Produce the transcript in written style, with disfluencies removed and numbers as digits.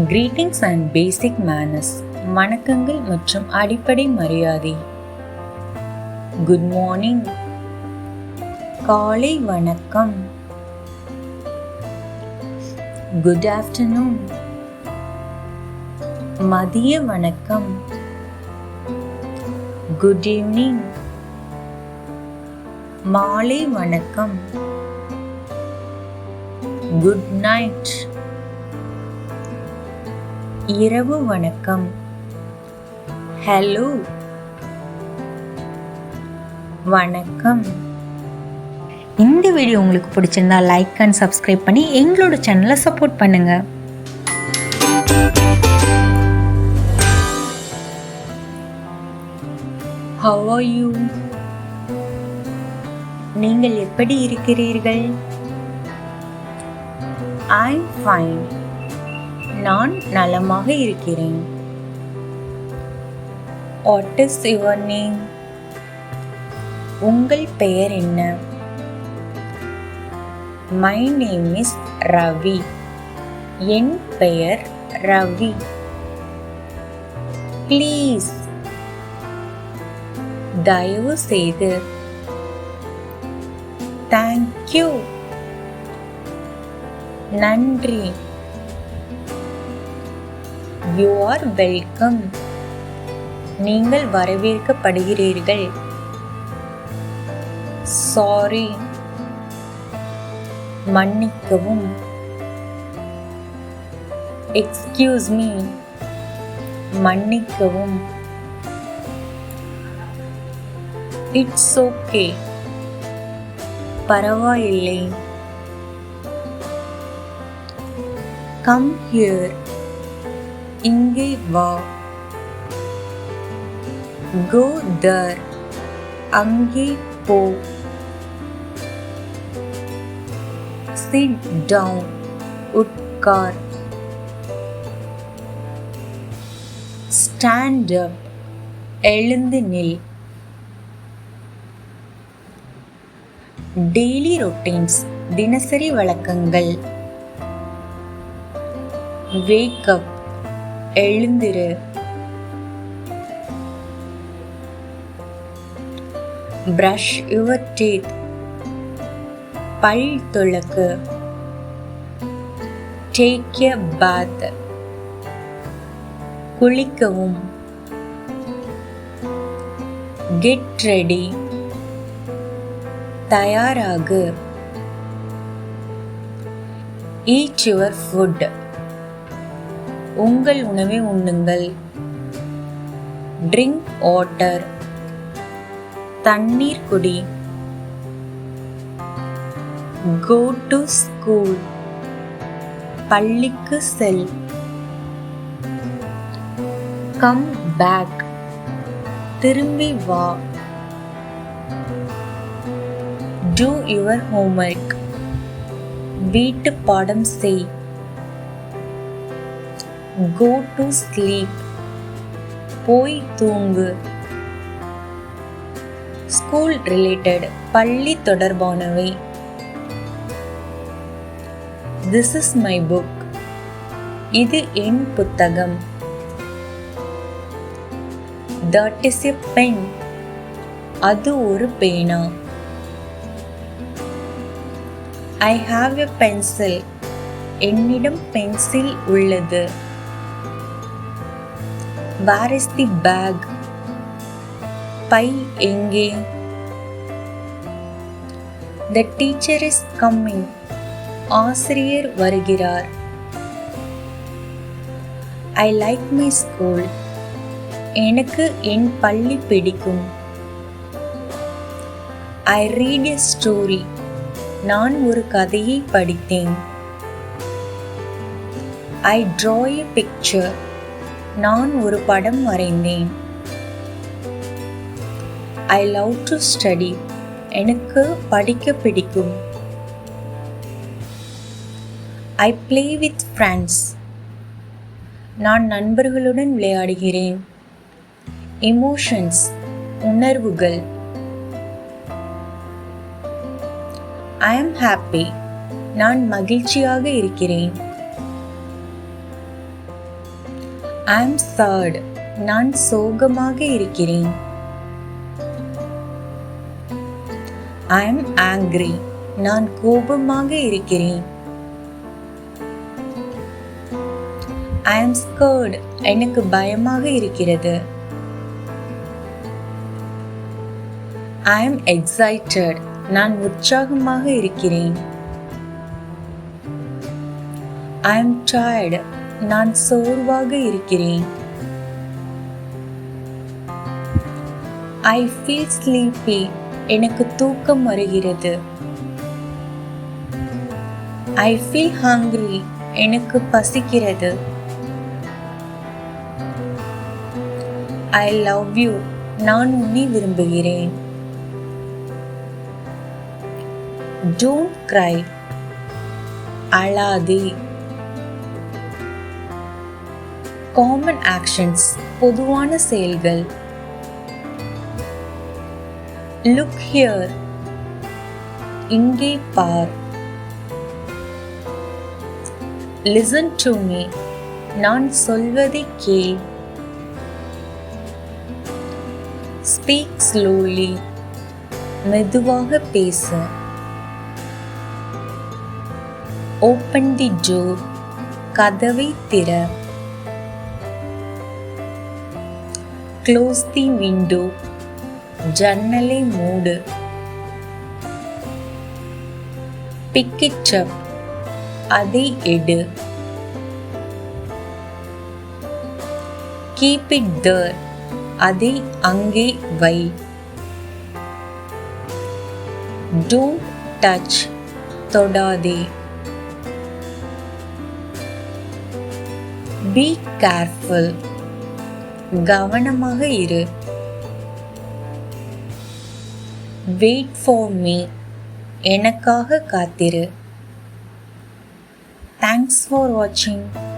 Greetings and basic manners. வணக்கங்கள் மற்றும் அடிப்படை மரியாதை. குட் மார்னிங், காலை வணக்கம். குட் ஆஃப்டர்நூன், மதிய வணக்கம். குட் ஈவினிங், மாலை வணக்கம். குட் நைட், இரவு வணக்கம். ஹலோ, வணக்கம். இந்த வீடியோ உங்களுக்கு பிடிச்சிருந்தா லைக் அண்ட் சப்ஸ்கிரைப் பண்ணி எங்களோட சேனலை சப்போர்ட் பண்ணுங்க. How are you? நீங்கள் எப்படி இருக்கிறீர்கள்? I'm fine. நான் நலமாக இருக்கிறேன். What is your name? உங்கள் பெயர் என்ன? My name is Ravi. என் பெயர் ரவி. Please, தயவு செய்து. Thank you, நன்றி. You are welcome. நீங்கள் வரவேற்கப்படுகிறீர்கள். Sorry, மன்னிக்கவும். Excuse me, மன்னிக்கவும். It's okay, பரவாயில்லை. Come here, இங்கே வா. Go there, அங்கே போ. Sit down, உட்கார். Stand up, எழுந்து நில். Daily routines, தினசரி வழக்கங்கள். Wake up, எழுந்திரு. Brush your teeth, பல் துலக்கு. Take a bath, குளிக்கவும். Get ready, தயாராகு. Eat your food, உங்கள் உணவை உண்ணுங்கள். Drink water, தண்ணீர் குடி. Go to school, பள்ளிக்கு செல். Come back, திரும்பி வா. Do your homework, வீட்டு பாடம் செய். Go to sleep, போய் தூங்கு. School related, பள்ளி தொடர்பானவை. This is my book, இது என் புத்தகம். That is a pen, அது ஒரு பேனா. I have a pencil, என்னிடம் பென்சில் உள்ளது. Where is the bag? பை எங்கே? The teacher is coming, ஆசிரியர் வருகிறார். I like my school, எனக்கு என் பள்ளி பிடிக்கும். I read a story, நான் ஒரு கதையை படித்தேன். I draw a picture, நான் ஒரு படம் வரைந்தேன். I love to study, எனக்கு படிக்க பிடிக்கும். I play with friends, நான் நண்பர்களுடன் விளையாடுகிறேன். Emotions, உணர்வுகள். I am happy, நான் மகிழ்ச்சியாக இருக்கிறேன். I am sad. நான் சோகமாக இருக்கிறேன். I am angry. நான் கோபமாக இருக்கிறேன். I am scared. எனக்கு பயமாக இருக்கிறது. I am excited. நான் உற்சாகமாக இருக்கிறேன். I am tired. நான் சோர்வாக இருக்கிறேன். I feel sleepy. எனக்கு தூக்கம் வருகிறது. I feel hungry. எனக்கு பசிக்கிறது. I love you. நான் உன்னை விரும்புகிறேன். Don't cry. அழாதே. Common actions. பொதுவான செயல்கள். Look here. இங்கே பார். Listen to me. நான் சொல்வதை கேள். Speak slowly. மெதுவாக பேசு. Open the door. கதவை திற. Close the window. ஜன்னலை மூடு. Pick it up. அதை எடு. Keep it there. அதை அங்கே வை. Don't touch. தொடாதே. Be careful. கவனமாக இரு. Wait for me. எனக்காக காத்திரு. Thanks for watching.